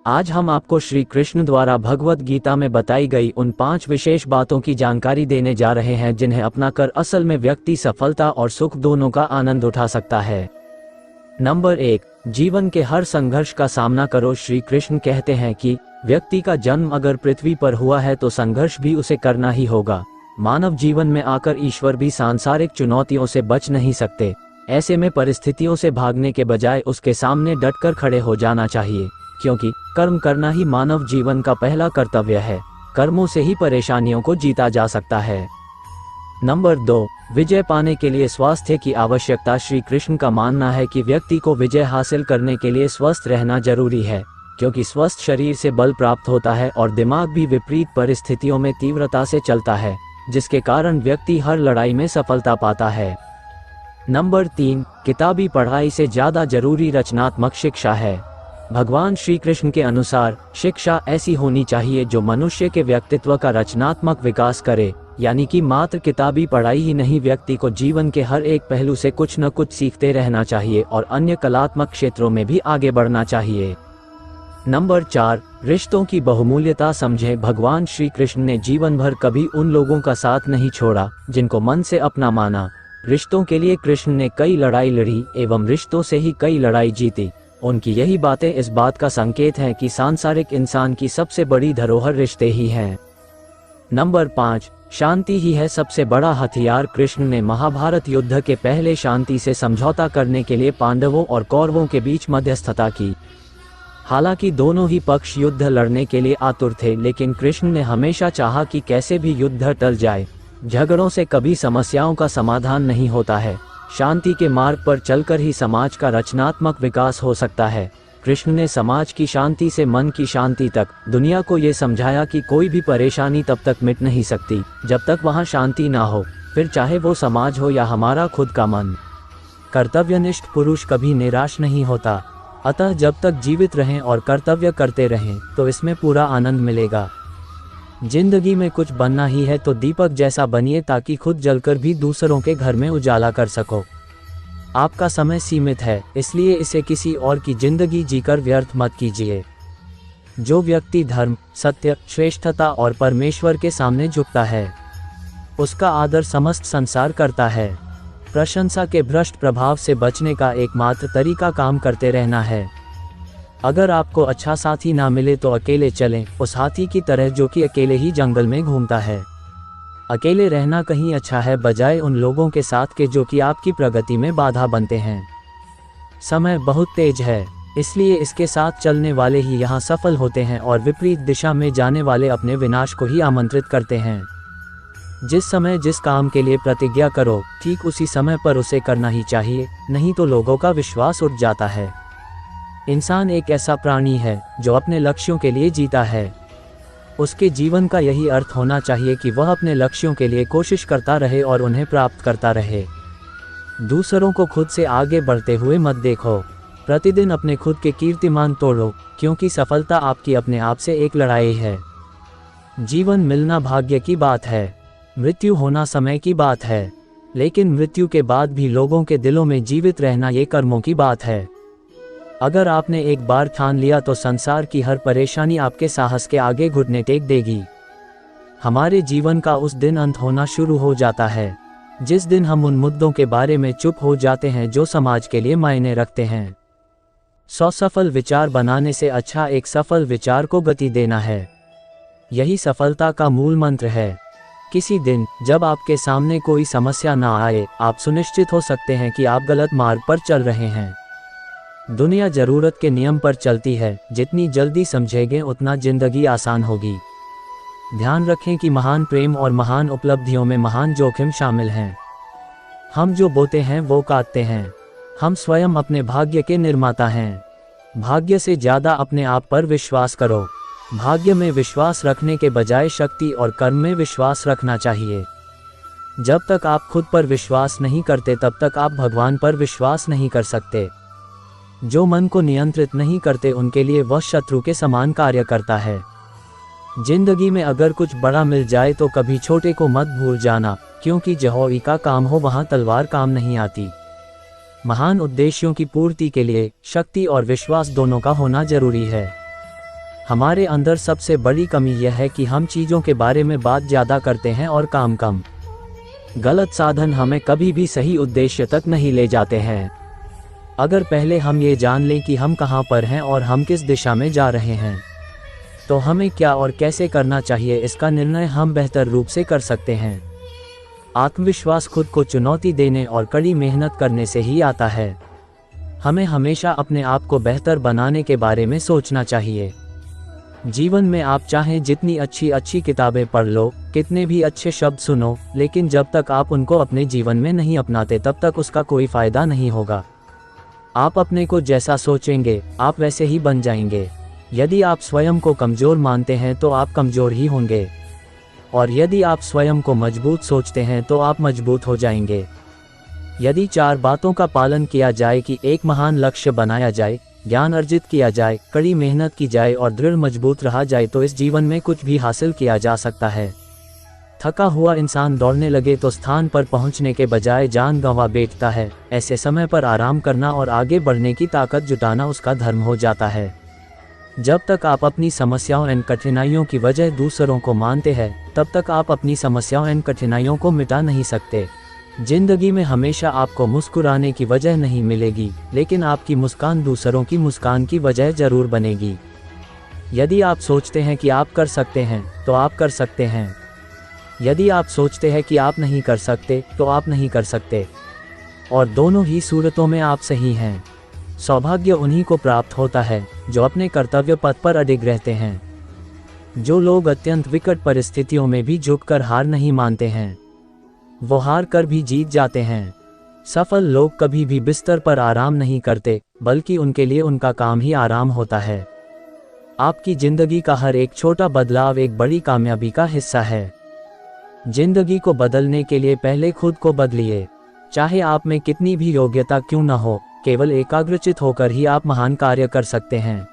आज हम आपको श्री कृष्ण द्वारा भगवत गीता में बताई गई उन 5 विशेष बातों की जानकारी देने जा रहे हैं जिन्हें अपनाकर असल में व्यक्ति सफलता और सुख दोनों का आनंद उठा सकता है। नंबर 1, जीवन के हर संघर्ष का सामना करो। श्री कृष्ण कहते हैं कि व्यक्ति का जन्म अगर पृथ्वी पर हुआ है तो संघर्ष भी उसे करना ही होगा। मानव जीवन में आकर ईश्वर भी सांसारिक चुनौतियों से बच नहीं सकते। ऐसे में परिस्थितियों से भागने के बजाय उसके सामने डटकर खड़े हो जाना चाहिए, क्योंकि कर्म करना ही मानव जीवन का पहला कर्तव्य है। कर्मों से ही परेशानियों को जीता जा सकता है। नंबर 2, विजय पाने के लिए स्वास्थ्य की आवश्यकता। श्री कृष्ण का मानना है कि व्यक्ति को विजय हासिल करने के लिए स्वस्थ रहना जरूरी है, क्योंकि स्वस्थ शरीर से बल प्राप्त होता है और दिमाग भी विपरीत परिस्थितियों में तीव्रता से चलता है, जिसके कारण व्यक्ति हर लड़ाई में सफलता पाता है। नंबर 3, किताबी पढ़ाई से ज्यादा जरूरी रचनात्मक शिक्षा है। भगवान श्री कृष्ण के अनुसार शिक्षा ऐसी होनी चाहिए जो मनुष्य के व्यक्तित्व का रचनात्मक विकास करे, यानी कि मात्र किताबी पढ़ाई ही नहीं, व्यक्ति को जीवन के हर एक पहलू से कुछ न कुछ सीखते रहना चाहिए और अन्य कलात्मक क्षेत्रों में भी आगे बढ़ना चाहिए। नंबर 4, रिश्तों की बहुमूल्यता समझें। भगवान श्री कृष्ण ने जीवन भर कभी उन लोगों का साथ नहीं छोड़ा जिनको मन से अपना माना। रिश्तों के लिए कृष्ण ने कई लड़ाई लड़ी एवं रिश्तों से ही कई लड़ाई जीती। उनकी यही बातें इस बात का संकेत हैं कि सांसारिक इंसान की सबसे बड़ी धरोहर रिश्ते ही हैं। नंबर 5, शांति ही है सबसे बड़ा हथियार। कृष्ण ने महाभारत युद्ध के पहले शांति से समझौता करने के लिए पांडवों और कौरवों के बीच मध्यस्थता की। हालांकि दोनों ही पक्ष युद्ध लड़ने के लिए आतुर थे, लेकिन कृष्ण ने हमेशा चाहा कि कैसे भी युद्ध टल जाए। झगड़ों से कभी समस्याओं का समाधान नहीं होता है। शांति के मार्ग पर चलकर ही समाज का रचनात्मक विकास हो सकता है। कृष्ण ने समाज की शांति से मन की शांति तक दुनिया को ये समझाया कि कोई भी परेशानी तब तक मिट नहीं सकती जब तक वहाँ शांति ना हो, फिर चाहे वो समाज हो या हमारा खुद का मन। कर्तव्यनिष्ठ पुरुष कभी निराश नहीं होता, अतः जब तक जीवित रहें और कर्तव्य करते रहें तो इसमें पूरा आनंद मिलेगा। जिंदगी में कुछ बनना ही है तो दीपक जैसा बनिए, ताकि खुद जलकर भी दूसरों के घर में उजाला कर सको। आपका समय सीमित है, इसलिए इसे किसी और की जिंदगी जीकर व्यर्थ मत कीजिए। जो व्यक्ति धर्म, सत्य, श्रेष्ठता और परमेश्वर के सामने झुकता है, उसका आदर समस्त संसार करता है। प्रशंसा के भ्रष्ट प्रभाव से बचने का एकमात्र तरीका काम करते रहना है। अगर आपको अच्छा साथी ना मिले तो अकेले चलें, उस हाथी की तरह जो कि अकेले ही जंगल में घूमता है। अकेले रहना कहीं अच्छा है बजाय उन लोगों के साथ के जो कि आपकी प्रगति में बाधा बनते हैं। समय बहुत तेज है, इसलिए इसके साथ चलने वाले ही यहाँ सफल होते हैं और विपरीत दिशा में जाने वाले अपने विनाश को ही आमंत्रित करते हैं। जिस समय जिस काम के लिए प्रतिज्ञा करो, ठीक उसी समय पर उसे करना ही चाहिए, नहीं तो लोगों का विश्वास उठ जाता है। इंसान एक ऐसा प्राणी है जो अपने लक्ष्यों के लिए जीता है। उसके जीवन का यही अर्थ होना चाहिए कि वह अपने लक्ष्यों के लिए कोशिश करता रहे और उन्हें प्राप्त करता रहे। दूसरों को खुद से आगे बढ़ते हुए मत देखो। प्रतिदिन अपने खुद के कीर्तिमान तोड़ो, क्योंकि सफलता आपकी अपने आप से एक लड़ाई है। जीवन मिलना भाग्य की बात है, मृत्यु होना समय की बात है, लेकिन मृत्यु के बाद भी लोगों के दिलों में जीवित रहना ये कर्मों की बात है। अगर आपने एक बार ठान लिया तो संसार की हर परेशानी आपके साहस के आगे घुटने टेक देगी। हमारे जीवन का उस दिन अंत होना शुरू हो जाता है जिस दिन हम उन मुद्दों के बारे में चुप हो जाते हैं जो समाज के लिए मायने रखते हैं। 100 सफल विचार बनाने से अच्छा एक सफल विचार को गति देना है। यही सफलता का मूल मंत्र है। किसी दिन जब आपके सामने कोई समस्या ना आए, आप सुनिश्चित हो सकते हैं कि आप गलत मार्ग पर चल रहे हैं। दुनिया जरूरत के नियम पर चलती है, जितनी जल्दी समझेंगे उतना जिंदगी आसान होगी। ध्यान रखें कि महान प्रेम और महान उपलब्धियों में महान जोखिम शामिल हैं। हम जो बोते हैं वो काटते हैं। हम स्वयं अपने भाग्य के निर्माता हैं। भाग्य से ज़्यादा अपने आप पर विश्वास करो। भाग्य में विश्वास रखने के बजाय शक्ति और कर्म में विश्वास रखना चाहिए। जब तक आप खुद पर विश्वास नहीं करते तब तक आप भगवान पर विश्वास नहीं कर सकते। जो मन को नियंत्रित नहीं करते उनके लिए वह शत्रु के समान कार्य करता है। जिंदगी में अगर कुछ बड़ा मिल जाए तो कभी छोटे को मत भूल जाना, क्योंकि जहाँ का काम हो वहाँ तलवार काम नहीं आती। महान उद्देश्यों की पूर्ति के लिए शक्ति और विश्वास दोनों का होना जरूरी है। हमारे अंदर सबसे बड़ी कमी यह है कि हम चीज़ों के बारे में बात ज़्यादा करते हैं और काम कम। गलत साधन हमें कभी भी सही उद्देश्य तक नहीं ले जाते हैं। अगर पहले हम ये जान लें कि हम कहाँ पर हैं और हम किस दिशा में जा रहे हैं, तो हमें क्या और कैसे करना चाहिए इसका निर्णय हम बेहतर रूप से कर सकते हैं। आत्मविश्वास खुद को चुनौती देने और कड़ी मेहनत करने से ही आता है। हमें हमेशा अपने आप को बेहतर बनाने के बारे में सोचना चाहिए। जीवन में आप चाहें जितनी अच्छी किताबें पढ़ लो, कितने भी अच्छे शब्द सुनो, लेकिन जब तक आप उनको अपने जीवन में नहीं अपनाते तब तक उसका कोई फ़ायदा नहीं होगा। आप अपने को जैसा सोचेंगे आप वैसे ही बन जाएंगे। यदि आप स्वयं को कमज़ोर मानते हैं तो आप कमज़ोर ही होंगे, और यदि आप स्वयं को मजबूत सोचते हैं तो आप मजबूत हो जाएंगे। यदि 4 बातों का पालन किया जाए कि एक महान लक्ष्य बनाया जाए, ज्ञान अर्जित किया जाए, कड़ी मेहनत की जाए और दृढ़ मजबूत रहा जाए, तो इस जीवन में कुछ भी हासिल किया जा सकता है। थका हुआ इंसान दौड़ने लगे तो स्थान पर पहुंचने के बजाय जान गंवा बैठता है। ऐसे समय पर आराम करना और आगे बढ़ने की ताकत जुटाना उसका धर्म हो जाता है। जब तक आप अपनी समस्याओं एवं कठिनाइयों की वजह दूसरों को मानते हैं, तब तक आप अपनी समस्याओं एवं कठिनाइयों को मिटा नहीं सकते। जिंदगी में हमेशा आपको मुस्कुराने की वजह नहीं मिलेगी, लेकिन आपकी मुस्कान दूसरों की मुस्कान की वजह जरूर बनेगी। यदि आप सोचते हैं कि आप कर सकते हैं तो आप कर सकते हैं। यदि आप सोचते हैं कि आप नहीं कर सकते तो आप नहीं कर सकते, और दोनों ही सूरतों में आप सही हैं। सौभाग्य उन्हीं को प्राप्त होता है जो अपने कर्तव्य पथ पर अडिग रहते हैं। जो लोग अत्यंत विकट परिस्थितियों में भी झुककर हार नहीं मानते हैं, वो हार कर भी जीत जाते हैं। सफल लोग कभी भी बिस्तर पर आराम नहीं करते, बल्कि उनके लिए उनका काम ही आराम होता है। आपकी जिंदगी का हर एक छोटा बदलाव एक बड़ी कामयाबी का हिस्सा है। जिंदगी को बदलने के लिए पहले खुद को बदलिए। चाहे आप में कितनी भी योग्यता क्यों न हो, केवल एकाग्रचित होकर ही आप महान कार्य कर सकते हैं।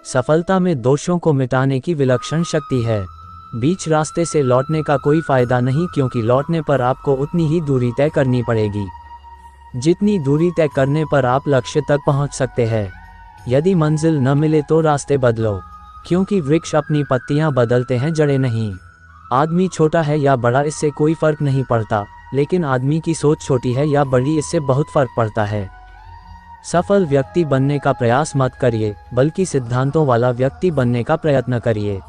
सफलता में दोषों को मिटाने की विलक्षण शक्ति है। बीच रास्ते से लौटने का कोई फायदा नहीं, क्योंकि लौटने पर आपको उतनी ही दूरी तय करनी पड़ेगी जितनी दूरी तय करने पर आप लक्ष्य तक पहुंच सकते हैं। यदि मंजिल न मिले तो रास्ते बदलो, क्योंकि वृक्ष अपनी पत्तियां बदलते हैं, जड़ें नहीं। आदमी छोटा है या बड़ा इससे कोई फर्क नहीं पड़ता, लेकिन आदमी की सोच छोटी है या बड़ी इससे बहुत फर्क पड़ता है। सफल व्यक्ति बनने का प्रयास मत करिए, बल्कि सिद्धांतों वाला व्यक्ति बनने का प्रयत्न करिए।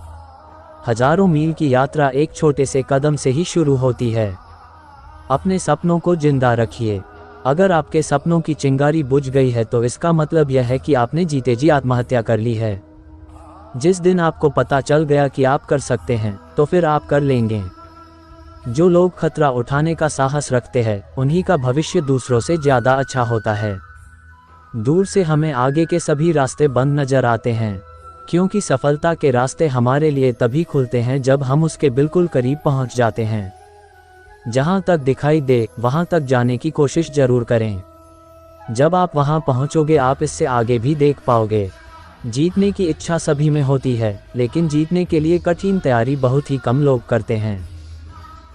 हजारों मील की यात्रा एक छोटे से कदम से ही शुरू होती है। अपने सपनों को जिंदा रखिए। अगर आपके सपनों की चिंगारी बुझ गई है तो इसका मतलब यह है कि आपने जीते जी आत्महत्या कर ली है। जिस दिन आपको पता चल गया कि आप कर सकते हैं, तो फिर आप कर लेंगे। जो लोग खतरा उठाने का साहस रखते हैं, उन्हीं का भविष्य दूसरों से ज्यादा अच्छा होता है। दूर से हमें आगे के सभी रास्ते बंद नजर आते हैं, क्योंकि सफलता के रास्ते हमारे लिए तभी खुलते हैं जब हम उसके बिल्कुल करीब पहुंच जाते हैं। जहां तक दिखाई दे वहां तक जाने की कोशिश जरूर करें। जब आप वहां पहुंचोगे आप इससे आगे भी देख पाओगे। जीतने की इच्छा सभी में होती है, लेकिन जीतने के लिए कठिन तैयारी बहुत ही कम लोग करते हैं।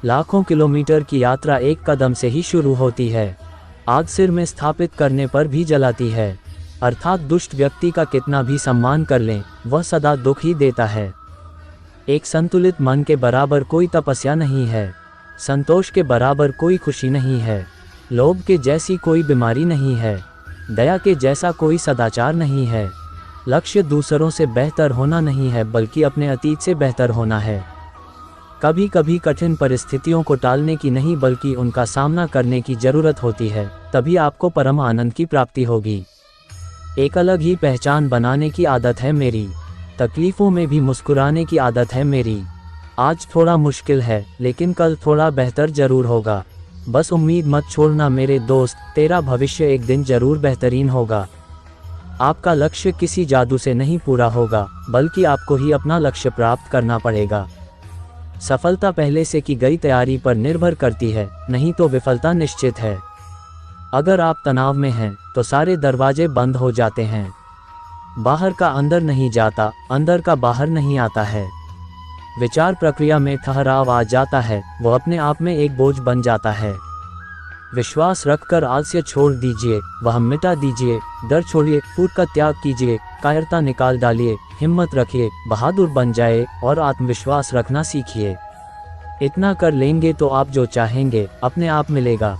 लाखों किलोमीटर की यात्रा एक कदम से ही शुरू होती है। आग सिर में स्थापित करने पर भी जलाती है, अर्थात दुष्ट व्यक्ति का कितना भी सम्मान कर लें, वह सदा दुख ही देता है। एक संतुलित मन के बराबर कोई तपस्या नहीं है, संतोष के बराबर कोई खुशी नहीं है, लोभ के जैसी कोई बीमारी नहीं है, दया के जैसा कोई सदाचार नहीं है। लक्ष्य दूसरों से बेहतर होना नहीं है, बल्कि अपने अतीत से बेहतर होना है। कभी कभी कठिन परिस्थितियों को टालने की नहीं, बल्कि उनका सामना करने की जरूरत होती है, तभी आपको परम आनंद की प्राप्ति होगी। एक अलग ही पहचान बनाने की आदत है मेरी, तकलीफों में भी मुस्कुराने की आदत है मेरी। आज थोड़ा मुश्किल है, लेकिन कल थोड़ा बेहतर जरूर होगा। बस उम्मीद मत छोड़ना मेरे दोस्त, तेरा भविष्य एक दिन जरूर बेहतरीन होगा। आपका लक्ष्य किसी जादू से नहीं पूरा होगा, बल्कि आपको ही अपना लक्ष्य प्राप्त करना पड़ेगा। सफलता पहले से की गई तैयारी पर निर्भर करती है, नहीं तो विफलता निश्चित है। अगर आप तनाव में हैं, तो सारे दरवाजे बंद हो जाते हैं। बाहर का अंदर नहीं जाता, अंदर का बाहर नहीं आता है। विचार प्रक्रिया में ठहराव आ जाता है, वो अपने आप में एक बोझ बन जाता है। विश्वास रखकर आलस्य छोड़ दीजिए, वह मिटा दीजिए। डर छोड़िए, फूट का त्याग कीजिए, कायरता निकाल डालिए, हिम्मत रखिए, बहादुर बन जाए और आत्मविश्वास रखना सीखिए। इतना कर लेंगे तो आप जो चाहेंगे अपने आप मिलेगा।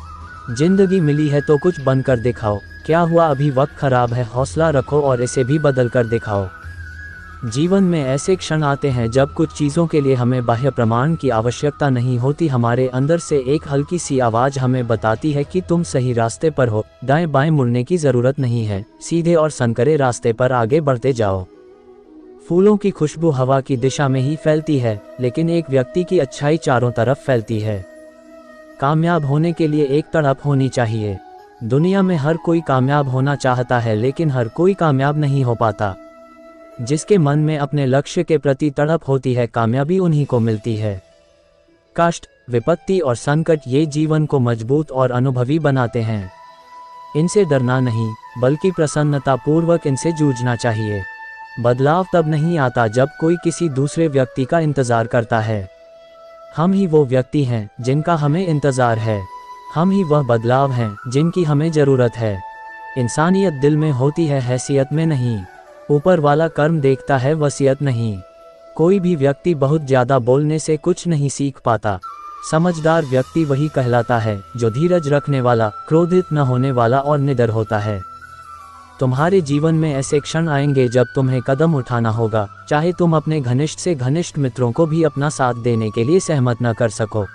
जिंदगी मिली है तो कुछ बनकर दिखाओ। क्या हुआ, अभी वक्त खराब है, हौसला रखो और इसे भी बदल कर दिखाओ। जीवन में ऐसे क्षण आते हैं जब कुछ चीज़ों के लिए हमें बाह्य प्रमाण की आवश्यकता नहीं होती, हमारे अंदर से एक हल्की सी आवाज़ हमें बताती है कि तुम सही रास्ते पर हो, दाएं बाएं मुड़ने की ज़रूरत नहीं है, सीधे और सनकरे रास्ते पर आगे बढ़ते जाओ। फूलों की खुशबू हवा की दिशा में ही फैलती है, लेकिन एक व्यक्ति की अच्छाई चारों तरफ फैलती है। कामयाब होने के लिए एक तड़प होनी चाहिए। दुनिया में हर कोई कामयाब होना चाहता है, लेकिन हर कोई कामयाब नहीं हो पाता। जिसके मन में अपने लक्ष्य के प्रति तड़प होती है, कामयाबी उन्हीं को मिलती है। कष्ट, विपत्ति और संकट ये जीवन को मजबूत और अनुभवी बनाते हैं। इनसे डरना नहीं, बल्कि प्रसन्नतापूर्वक इनसे जूझना चाहिए। बदलाव तब नहीं आता जब कोई किसी दूसरे व्यक्ति का इंतजार करता है। हम ही वो व्यक्ति हैं जिनका हमें इंतजार है। हम ही वह बदलाव हैं जिनकी हमें ज़रूरत है। इंसानियत दिल में होती है, हैसियत में नहीं। ऊपर वाला कर्म देखता है, वसीयत नहीं। कोई भी व्यक्ति बहुत ज़्यादा बोलने से कुछ नहीं सीख पाता। समझदार व्यक्ति वही कहलाता है जो धीरज रखने वाला, क्रोधित न होने वाला और निडर होता है। तुम्हारे जीवन में ऐसे क्षण आएंगे जब तुम्हें कदम उठाना होगा, चाहे तुम अपने घनिष्ठ से घनिष्ठ मित्रों को भी अपना साथ देने के लिए सहमत न कर सको।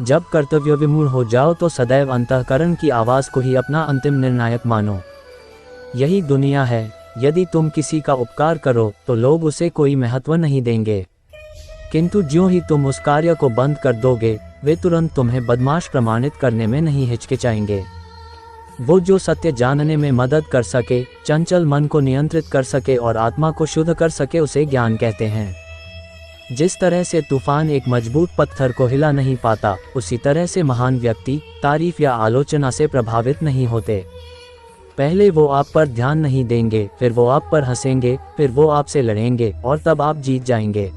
जब कर्तव्य विमूढ़ हो जाओ तो सदैव अंतःकरण की आवाज़ को ही अपना अंतिम निर्णायक मानो। यही दुनिया है। यदि तुम किसी का उपकार करो तो लोग उसे कोई महत्व नहीं देंगे, किंतु ज्यों ही तुम उस कार्य को बंद कर दोगे, वे तुरंत तुम्हें बदमाश प्रमाणित करने में नहीं हिचकिचाएंगे। वो जो सत्य जानने में मदद कर सके, चंचल मन को नियंत्रित कर सके और आत्मा को शुद्ध कर सके, उसे ज्ञान कहते हैं। जिस तरह से तूफान एक मजबूत पत्थर को हिला नहीं पाता, उसी तरह से महान व्यक्ति तारीफ या आलोचना से प्रभावित नहीं होते। पहले वो आप पर ध्यान नहीं देंगे, फिर वो आप पर हंसेंगे, फिर वो आपसे लड़ेंगे और तब आप जीत जाएंगे।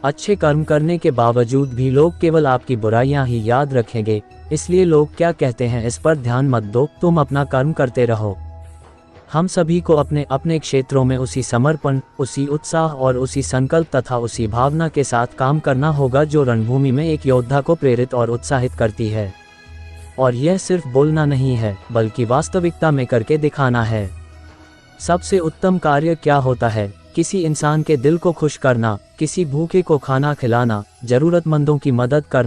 अच्छे कर्म करने के बावजूद भी लोग केवल आपकी बुराइयां ही याद रखेंगे, इसलिए लोग क्या कहते हैं इस पर ध्यान मत दो, तुम अपना कर्म करते रहो। हम सभी को अपने अपने क्षेत्रों में उसी समर्पण, उसी उत्साह और उसी संकल्प तथा उसी भावना के साथ काम करना होगा जो रणभूमि में एक योद्धा को प्रेरित और उत्साहित करती है। और यह सिर्फ बोलना नहीं है, बल्कि वास्तविकता में करके दिखाना है। सबसे उत्तम कार्य क्या होता है? किसी इंसान के दिल को खुश करना, किसी भूखे को खाना खिलाना, जरूरतमंदों की मदद करना।